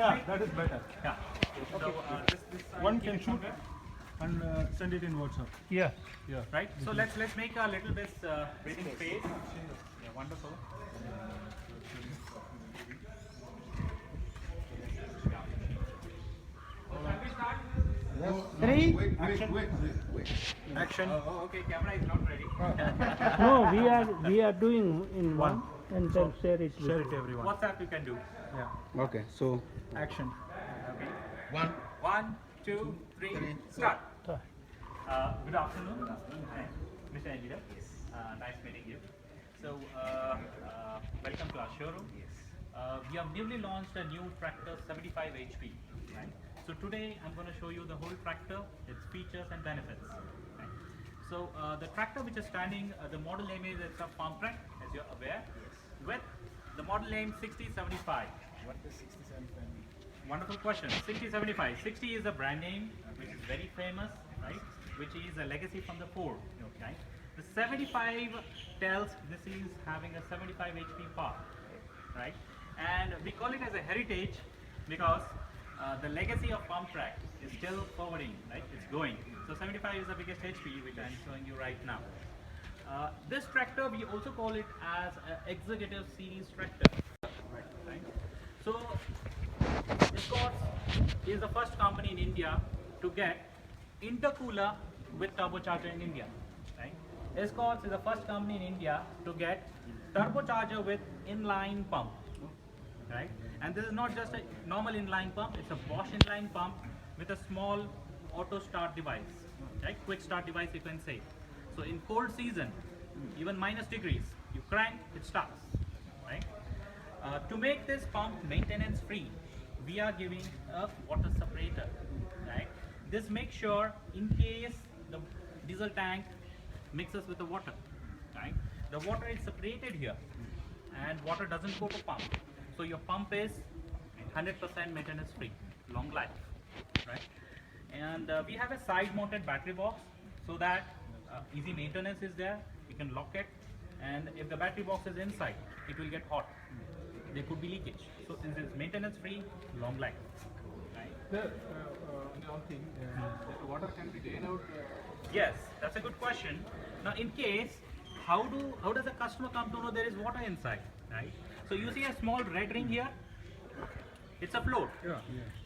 Yeah, that is better. Yeah. So this One can shoot and send it in WhatsApp. Yeah. Yeah. right. So let's make a little bit breathing space. Yeah, wonderful. Three. Action. Oh, okay. Camera is not ready. No, we are doing in one and then share it. Share it everyone. WhatsApp you can do. Yeah. Okay, so Action. Okay. one. 1, 2, 3, start. Start. Good afternoon. Hi, Mr. Engineer. Yes. Nice meeting you. So, welcome to our showroom. Yes. We have newly launched a new tractor 75 HP. Right. So today I'm going to show you the whole tractor, its features and benefits. Right. So the tractor which is standing, the model name is it's a farm track, as you're aware, with the model name 6075. What is 67? Wonderful question. 6075. 60 is a brand name which is very famous, right? Which is a legacy from the Ford. Okay. The 75 tells this is having a 75 HP power, right? And we call it as a heritage because the legacy of pump track is still forwarding, right? It's going. So 75 is the biggest HP which I'm showing you right now. This tractor we also call it as an executive series tractor. Right? So Escorts is the first company in India to get intercooler with turbocharger in India. Right? Escorts is the first company in India to get turbocharger with inline pump. Right? And this is not just a normal inline pump, it's a Bosch inline pump with a small auto start device. Right? Quick start device you can say. So in cold season, even -degrees, you crank, it starts. Right? To make this pump maintenance free, we are giving a water separator. Right? This makes sure in case the diesel tank mixes with the water, right? The water is separated here and water doesn't go to pump. So your pump is 100% maintenance free, long life, right? And we have a side mounted battery box so that easy maintenance is there. You can lock it, and if the battery box is inside, it will get hot. There could be leakage. So this is maintenance free, long life. Right? Sir, one thing, the water can be drained out. Yes, that's a good question. Now, in case, how does a customer come to know there is water inside, right? So you see a small red ring here. It's a float. Yeah.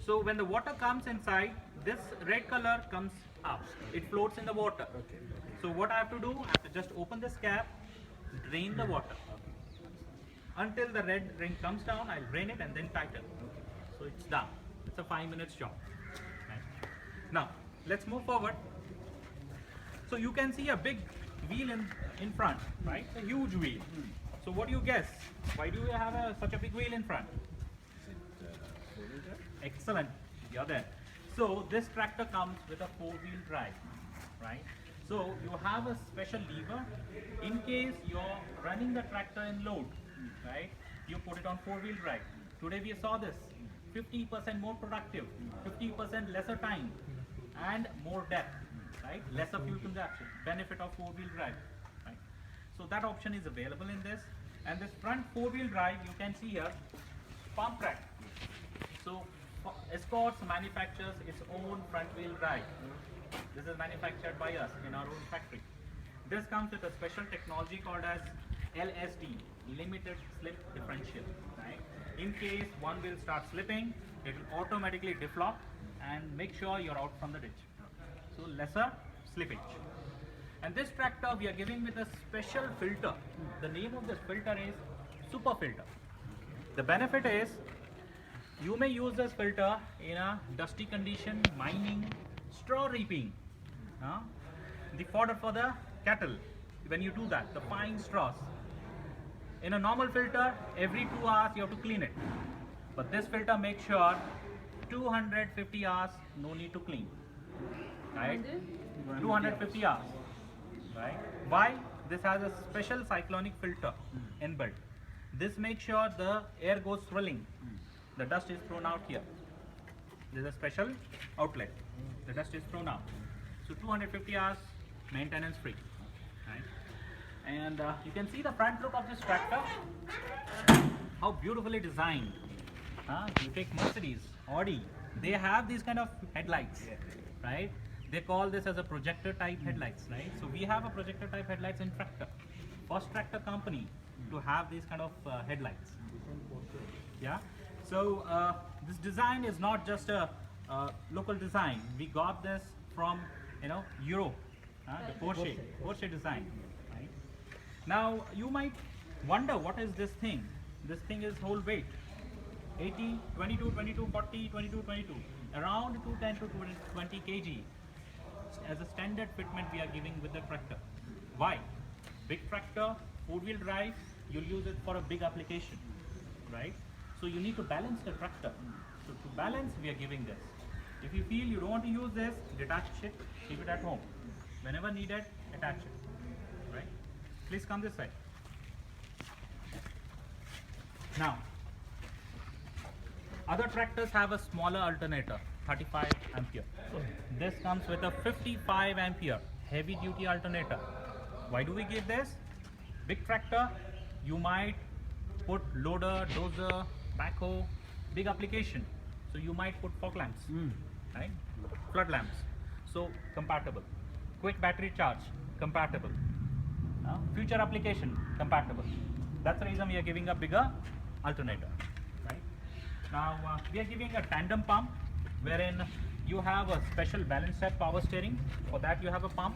So when the water comes inside, this red color comes up. It floats in the water. Okay. So what I have to do, I have to just open this cap, drain the water. Until the red ring comes down, I'll drain it and then tighten. So it's done. It's a 5 minutes job. Right? Now, let's move forward. So you can see a big wheel in front, right? A huge wheel. So what do you guess? Why do you have such a big wheel in front? Excellent. You're there. So this tractor comes with a 4-wheel drive, right? So you have a special lever in case you're running the tractor in load, right? You put it on 4-wheel drive. Today we saw this. 50% more productive, 50% lesser time, and more depth, right? Lesser fuel consumption. Benefit of 4-wheel drive, right? So that option is available in this. And this front 4-wheel drive, you can see here, pump track. So Escorts manufactures its own front wheel drive. This is manufactured by us in our own factory. This comes with a special technology called as LSD, limited slip differential. Right? In case one wheel starts slipping, it will automatically deflop and make sure you're out from the ditch. So lesser slippage. And this tractor we are giving with a special filter. The name of this filter is Super Filter. The benefit is you may use this filter in a dusty condition, mining, straw reaping, the fodder for the cattle. When you do that, the fine straws. In a normal filter, every 2 hours you have to clean it. But this filter makes sure 250 hours no need to clean. Right? 250 hours. Right? Why? This has a special cyclonic filter inbuilt. This makes sure the air goes swirling. The dust is thrown out here. There is a special outlet. The dust is thrown out. So 250 hours maintenance free. Right? And you can see the front look of this tractor. How beautifully designed. You take Mercedes, Audi, they have these kind of headlights, right? They call this as a projector type headlights, right? So we have a projector type headlights in tractor. First tractor company to have these kind of headlights. Yeah. So this design is not just a local design. We got this from Europe, the Porsche design. Right? Now you might wonder what is this thing? This thing is whole weight. 80, 22, 22, 40, 22, 22. Around 210 to 220 kg. As a standard fitment we are giving with the tractor. Why? Big tractor, 4-wheel drive, you'll use it for a big application, right? So you need to balance the tractor. So to balance, we are giving this. If you feel you don't want to use this, detach it, keep it at home. Whenever needed, attach it, right? Please come this side. Now, other tractors have a smaller alternator, 35 ampere. This comes with a 55 ampere heavy duty alternator. Why do we give this? Big tractor, you might put loader, dozer, backhoe, big application. So you might put fog lamps, right? Flood lamps. So compatible. Quick battery charge, compatible. Future application, compatible. That's the reason we are giving a bigger alternator, right? Now we are giving a tandem pump wherein you have a special balance type power steering. For that you have a pump,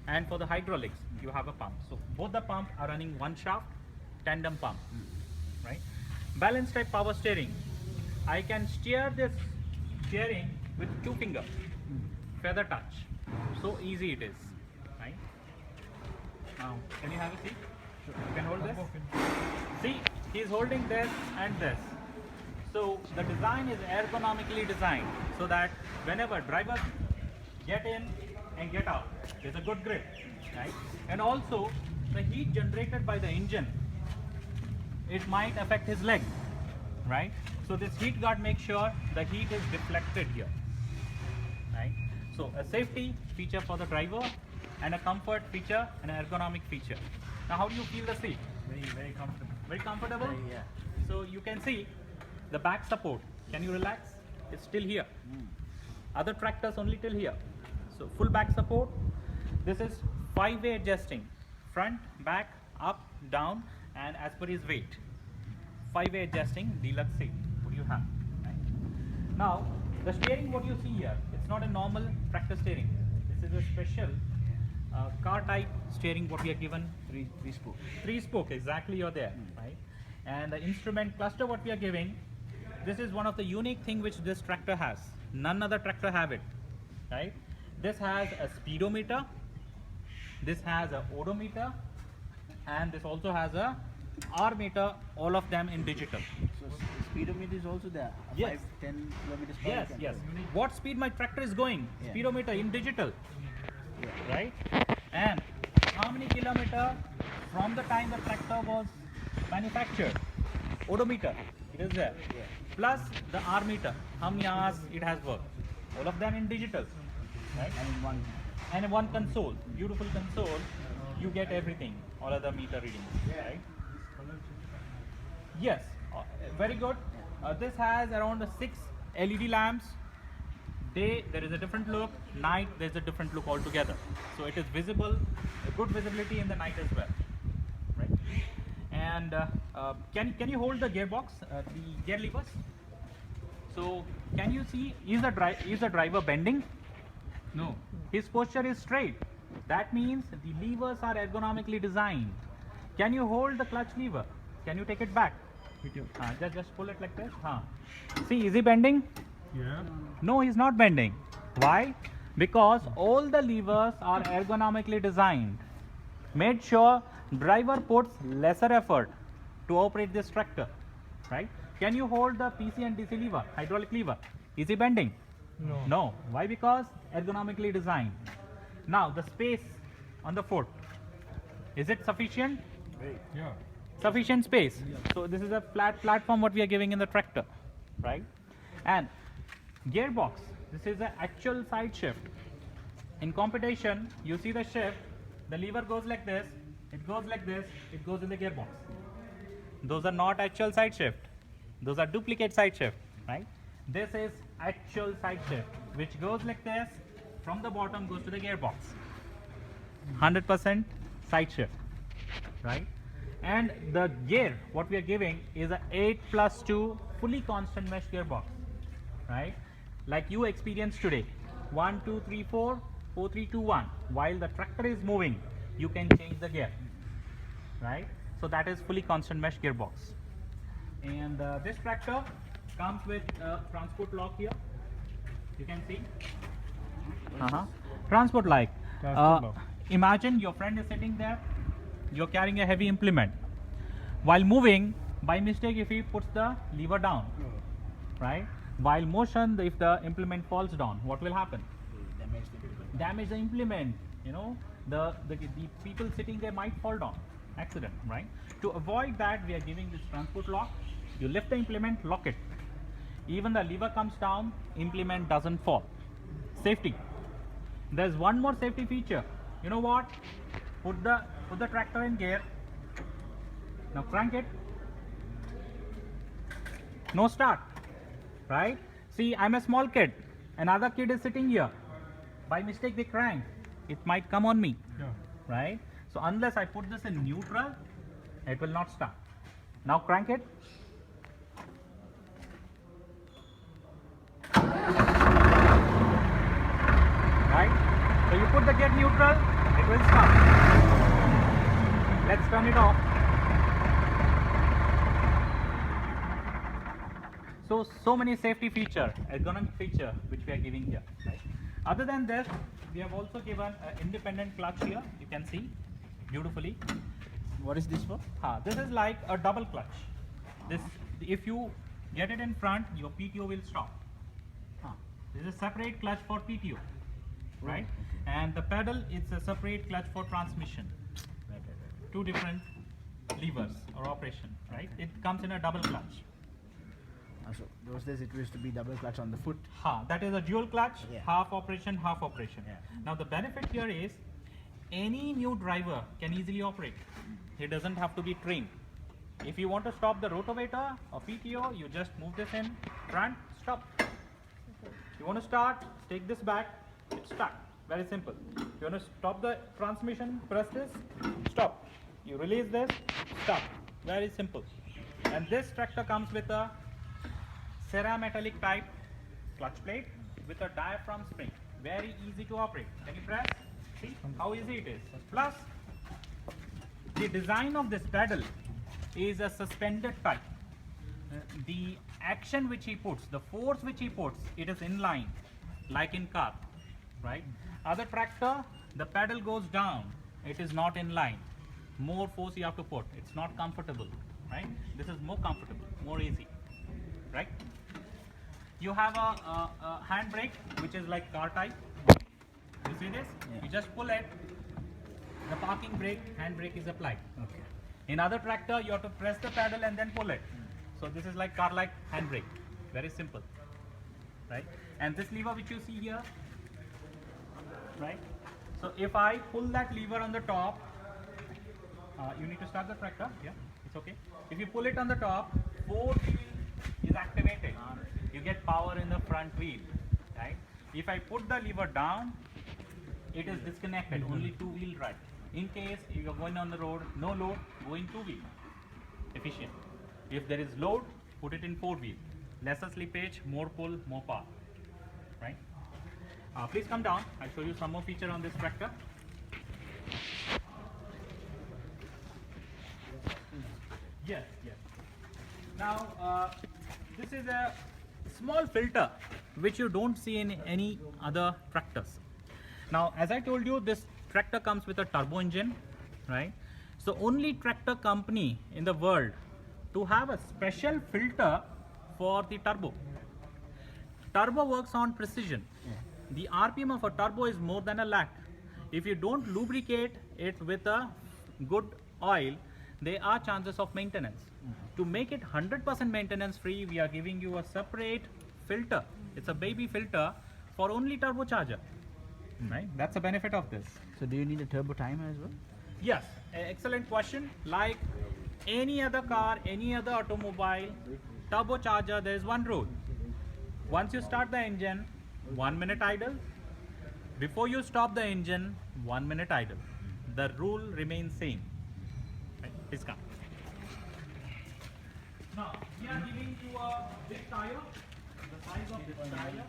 and for the hydraulics you have a pump. So both the pump are running one shaft, tandem pump, right? Balance type power steering. I can steer this steering with 2 fingers, feather touch. So easy it is, right? Now can you have a seat? Sure. You can hold this. See, he is holding this and this. So the design is ergonomically designed so that whenever drivers get in and get out, there's a good grip, right? And also the heat generated by the engine, it might affect his leg, right? So this heat guard makes sure the heat is deflected here, right? So a safety feature for the driver and a comfort feature and an ergonomic feature. Now how do you feel the seat? Very comfortable. Very comfortable? Yeah. So you can see the back support. Can you relax? It's still here. Other tractors only till here. So full back support. This is 5-way adjusting. Front, back, up, down, and as per his weight. 5-way adjusting deluxe seat. What do you have? Right. Now the steering, what you see here, it's not a normal tractor steering. This is a special car type steering. What we are given, Three spoke. 3-spoke, exactly, you're there, right? And the instrument cluster what we are giving, this is one of the unique thing which this tractor has. None other tractor have it, right? This has a speedometer, this has a odometer, and this also has a R meter, all of them in digital. So speedometer is also there. Yes. 5-10 kilometers per Yes, hour. yes. What speed my tractor is going, Yeah. speedometer in digital, Yeah. right? And how many kilometer from the time the tractor was manufactured, odometer, it is there. Yeah. Plus the R meter, how many hours it has worked. All of them in digital, right? And in one. And one console, beautiful console, you get everything, all other meter readings, right? Yes, very good. This has around 6 LED lamps. Day there is a different look, night there is a different look altogether. So it is visible, good visibility in the night as well, right? And can you hold the gearbox, the gear levers? So can you see, is the driver bending? No, his posture is straight. That means the levers are ergonomically designed. Can you hold the clutch lever? Can you take it back? Just pull it like this. See, is he bending? Yeah. No, he's not bending. Why? Because all the levers are ergonomically designed. Made sure driver puts lesser effort to operate this tractor, right? Can you hold the PC and DC lever, hydraulic lever? Is he bending? No. No. Why? Because ergonomically designed. Now the space on the foot, is it sufficient? Yeah. Sufficient space. So this is a flat platform what we are giving in the tractor, right? And gearbox, this is the actual side shift. In competition, you see the shift, the lever goes like this, it goes like this, it goes in the gearbox. Those are not actual side shift. Those are duplicate side shift, right? This is actual side shift, which goes like this, from the bottom goes to the gearbox. 100% side shift, right? And the gear, what we are giving is a 8+2 fully constant mesh gearbox, right? Like you experienced today, 1, 2, 3, 4, 4, 3, 2, 1. While the tractor is moving, you can change the gear, right? So that is fully constant mesh gearbox. And this tractor comes with a transport lock here. You can see. Transport lock. Imagine your friend is sitting there. You're carrying a heavy implement. While moving, by mistake, if he puts the lever down, right? While motion, if the implement falls down, what will happen? Damage the implement. Damage the implement. You know, the people sitting there might fall down. Accident, right? To avoid that, we are giving this transport lock. You lift the implement, lock it. Even the lever comes down, implement doesn't fall. Safety. There's one more safety feature. You know what? Put the tractor in gear. Now crank it. No start. Right? See, I'm a small kid. Another kid is sitting here. By mistake they crank. It might come on me. Yeah. Right? So unless I put this in neutral, it will not start. Now crank it. Right? So you put the gear neutral, it will start. Let's turn it off. So many safety feature, ergonomic feature which we are giving here. Right? Other than this, we have also given an independent clutch here. You can see beautifully. What is this for? This is like a double clutch. This, if you get it in front, your PTO will stop. This is a separate clutch for PTO, right? And the pedal is a separate clutch for transmission. Two different levers or operation, right? It comes in a double clutch. So those days it used to be double clutch on the foot. That is a dual clutch, Yeah. half operation, half operation. Yeah. Now the benefit here is any new driver can easily operate. He doesn't have to be trained. If you want to stop the rotavator or PTO, you just move this in front, stop. You want to start, take this back, it's stuck. Very simple. You want to stop the transmission, press this, stop. You release this, stop. Very simple. And this tractor comes with a cerametallic type clutch plate with a diaphragm spring. Very easy to operate. Can you press? See how easy it is. Plus, the design of this pedal is a suspended type. The action which he puts, the force which he puts, it is in line, like in car, right? Other tractor, the pedal goes down, it is not in line. More force you have to put, it's not comfortable, right? This is more comfortable, more easy, right? You have a hand brake, which is like car type. You see this? Yeah. You just pull it, the parking brake, hand brake is applied. Okay. In other tractor, you have to press the pedal and then pull it. So this is like car-like handbrake. Very simple, right? And this lever which you see here, right? So if I pull that lever on the top, you need to start the tractor. Yeah, it's okay. If you pull it on the top, 4 wheel is activated. You get power in the front wheel, right? If I put the lever down, it is disconnected. Only 2-wheel drive. In case you are going on the road, no load, go in 2-wheel. Efficient. If there is load, put it in 4-wheel. Lesser slippage, more pull, more power. Right? Please come down. I'll show you some more feature on this tractor. Yes, yes. Now, this is a small filter which you don't see in any other tractors. Now, as I told you, this tractor comes with a turbo engine, right? So only tractor company in the world to have a special filter for the turbo. Turbo works on precision. The RPM of a turbo is more than a lakh. If you don't lubricate it with a good oil, there are chances of maintenance. To make it 100% maintenance free, we are giving you a separate filter. It's a baby filter for only turbocharger. Right? That's the benefit of this. So do you need a turbo timer as well? Yes, excellent question. Like any other car, any other automobile, turbocharger, there is one rule. Once you start the engine, 1 minute idle. Before you stop the engine, 1 minute idle. The rule remains same. Right? Please come. Now, we are giving you a big tire. The size of this tire.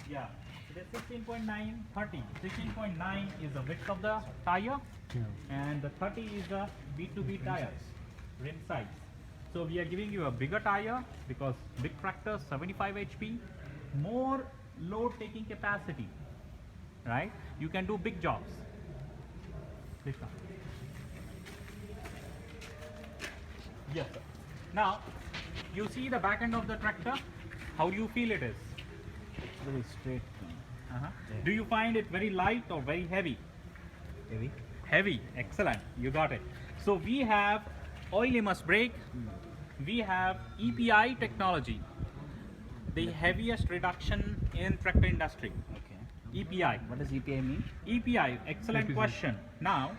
Yeah. It is 16.9, 30. 16.9 is the width of the tire. And the 30 is the B2B tire. Rim size. So we are giving you a bigger tire because big tractor, 75 HP, more load taking capacity, right? You can do big jobs. Please come. Yes, sir. Now, you see the back end of the tractor. How do you feel it is? Very straight. Do you find it very light or very heavy? Heavy. Heavy, excellent, you got it. So we have oil immerse brake, we have EPI technology, the heaviest reduction in tractor industry. Okay. EPI. What does EPI mean? EPI, excellent question. Now,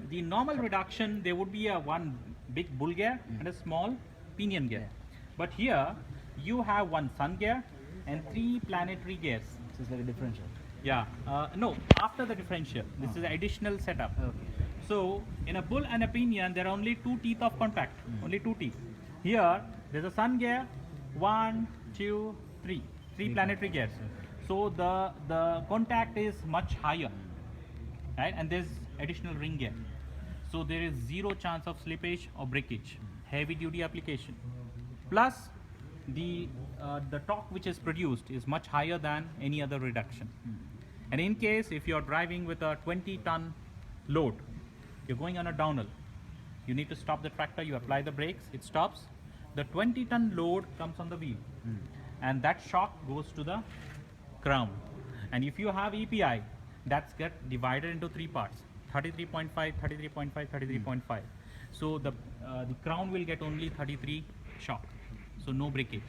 the normal reduction, there would be a one big bull gear and a small pinion gear. But here, you have one sun gear and 3 planetary gears. So it's like a differential. Yeah, no, after the differential, this is an additional setup. Okay. So, in a bull and a pinion, there are only 2 teeth of contact, only 2 teeth. Here, there's a sun gear, 1, 2, 3, 3 planetary gears. So, the contact is much higher, right? And there's additional ring gear. So, there is 0 chance of slippage or breakage, heavy duty application. Plus, the torque which is produced is much higher than any other reduction. And in case if you're driving with a 20-ton load, you're going on a downhill, you need to stop the tractor, you apply the brakes, it stops. The 20-ton load comes on the wheel and that shock goes to the crown. And if you have EPI, that's get divided into 3 parts, 33.5, 33.5, 33.5. So the crown will get only 33 shock. So no breakage,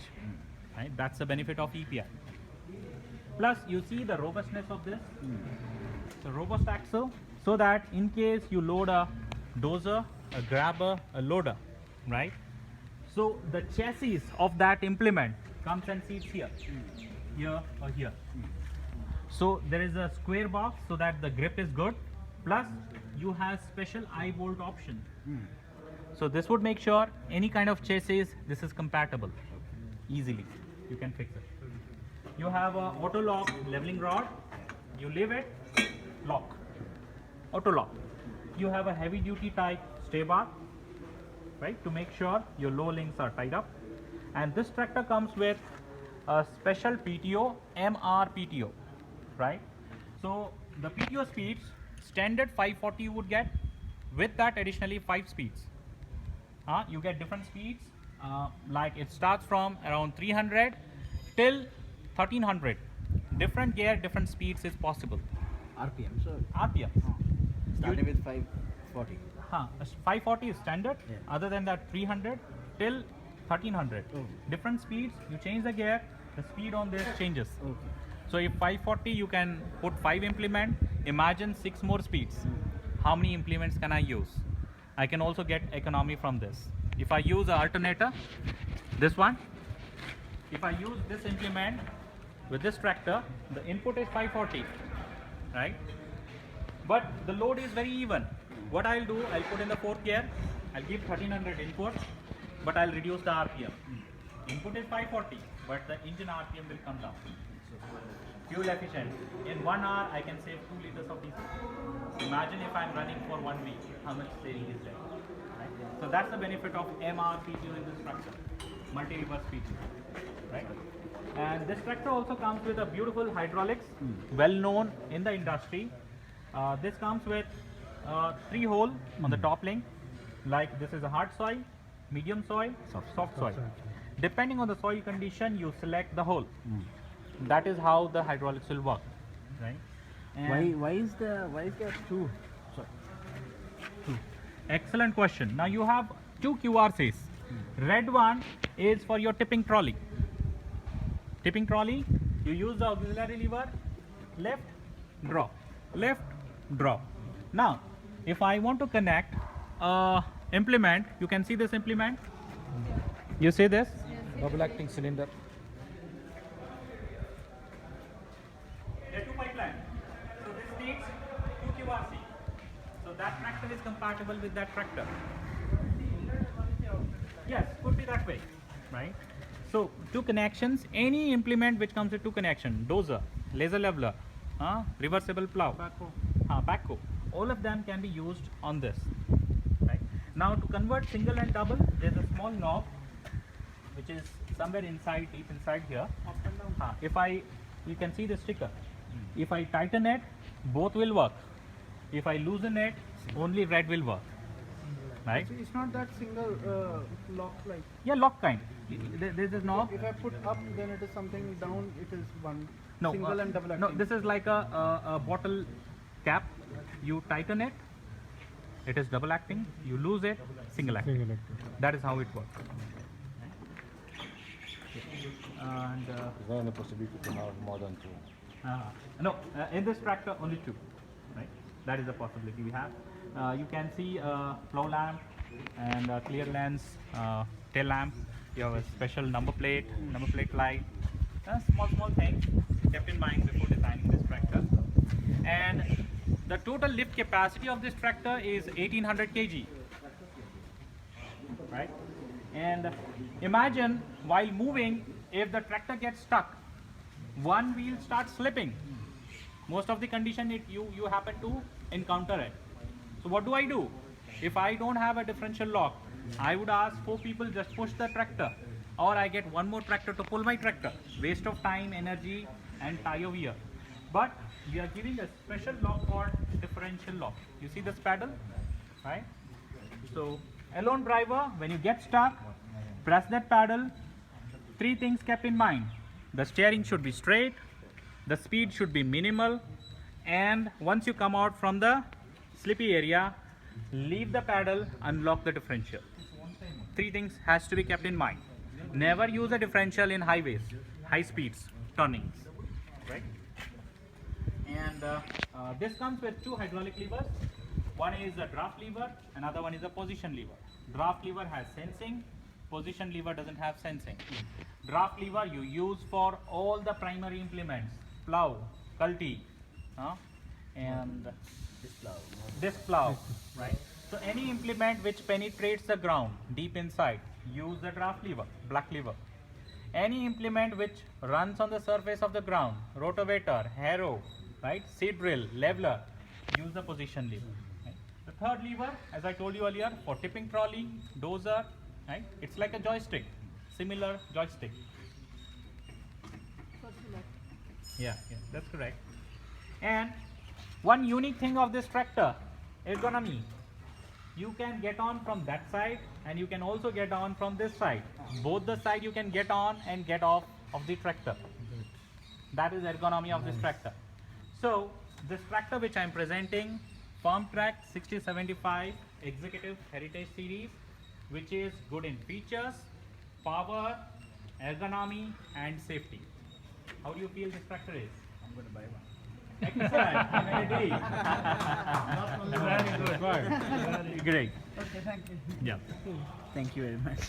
right? That's the benefit of EPI. Plus, you see the robustness of this. It's a robust axle, so that in case you load a dozer, a grabber, a loader, right? So the chassis of that implement comes and sits here, here or here. So there is a square box so that the grip is good. Plus, you have special eye bolt option. So this would make sure any kind of chassis, this is compatible easily. You can fix it. You have a auto lock leveling rod. You leave it, lock, auto lock. You have a heavy duty type stay bar, right, to make sure your low links are tied up. And this tractor comes with a special PTO, MR PTO, right? So the PTO speeds, standard 540 you would get, with that additionally 5 speeds. You get different speeds, like it starts from around 300 till 1300. Different gear, different speeds is possible. RPM. So RPM. starting with 540. 540 is standard. Yeah. Other than that, 300 till 1300. Oh. Different speeds. You change the gear, the speed on this changes. Okay. So if 540, you can put 5 implement. Imagine 6 more speeds. How many implements can I use? I can also get economy from this. If I use an alternator, this one, if I use this implement with this tractor, the input is 540, right? But the load is very even. What I'll do, I'll put in the 4th gear, I'll give 1300 input, but I'll reduce the RPM. Input is 540, but the engine RPM will come down. Fuel efficient. In 1 hour, I can save 2 liters of diesel. Imagine if I'm running for 1 week, how much saving is there? Right? So that's the benefit of MR-PTO in this tractor, multi-reverse PTO, right? And this tractor also comes with a beautiful hydraulics, well known in the industry. This comes with 3 hole on the top link, like this is a hard soil, medium soil, soft soil. Depending on the soil condition, you select the hole. That is how the hydraulics will work, right? And Why is there 2? Sorry. excellent question. Now you have 2 QRCs. Red one is for your tipping trolley. Tipping trolley, you use the auxiliary lever, left, drop, left, drop. Now, if I want to connect implement, you can see this implement. You see this? Double acting cylinder. There are two pipelines. So this needs 2 QRC. So that tractor is compatible with that tractor. Yes, could be that way, right? So 2 connections, any implement which comes with 2 connection, dozer, laser leveler, reversible plow, backhoe, all of them can be used on this, right? Now to convert single and double, there's a small knob which is somewhere inside, deep inside here. You can see the sticker. If I tighten it, both will work. If I loosen it, only red will work. Right? So it's not that single lock like. Yeah, lock kind. There's a knob. If I put up, then it is something down. It is one. No, Single and double acting. No, this is like a bottle cap. You tighten it. It is double acting. You lose it, single acting. That is how it works. And Is there any possibility to have more than 2? no, in this tractor only 2. Right? That is the possibility we have. You can see a flow lamp and a clear lens tail lamp. You have a special number plate light. Small things kept in mind before designing this tractor. And the total lift capacity of this tractor is 1800 kg. Right? And imagine while moving, if the tractor gets stuck, one wheel starts slipping. Most of the condition you happen to encounter it. So what do? If I don't have a differential lock, I would ask 4 people just push the tractor, or I get one more tractor to pull my tractor. Waste of time, energy and tire wear. But we are giving a special lock called differential lock. You see this paddle, right? So alone driver, when you get stuck, press that paddle. 3 things kept in mind. The steering should be straight, the speed should be minimal, and once you come out from the slippy area, leave the paddle, unlock the differential. 3 things has to be kept in mind. Never use a differential in highways, high speeds, turnings, right? And this comes with 2 hydraulic levers. One is a draft lever, another one is a position lever. Draft lever has sensing, position lever doesn't have sensing. Draft lever you use for all the primary implements, plow, culti, and disc plow, right? So any implement which penetrates the ground deep inside, use the draft lever, black lever. Any implement which runs on the surface of the ground, rotavator, harrow, right, seed drill, leveler, use the position lever. Right? The third lever, as I told you earlier, for tipping trolley, dozer, right? It's like a joystick, similar joystick. Yeah, that's correct. And one unique thing of this tractor, ergonomy. You can get on from that side and you can also get on from this side. Both the side you can get on and get off of the tractor. That is ergonomy of this tractor. So this tractor which I am presenting, Farmtrac 6075 Executive Heritage Series, which is good in features, power, ergonomy and safety. How do you feel this tractor is? I'm going to buy one. Excellent. Very good. Great. Okay, thank you. Yeah. Thank you very much.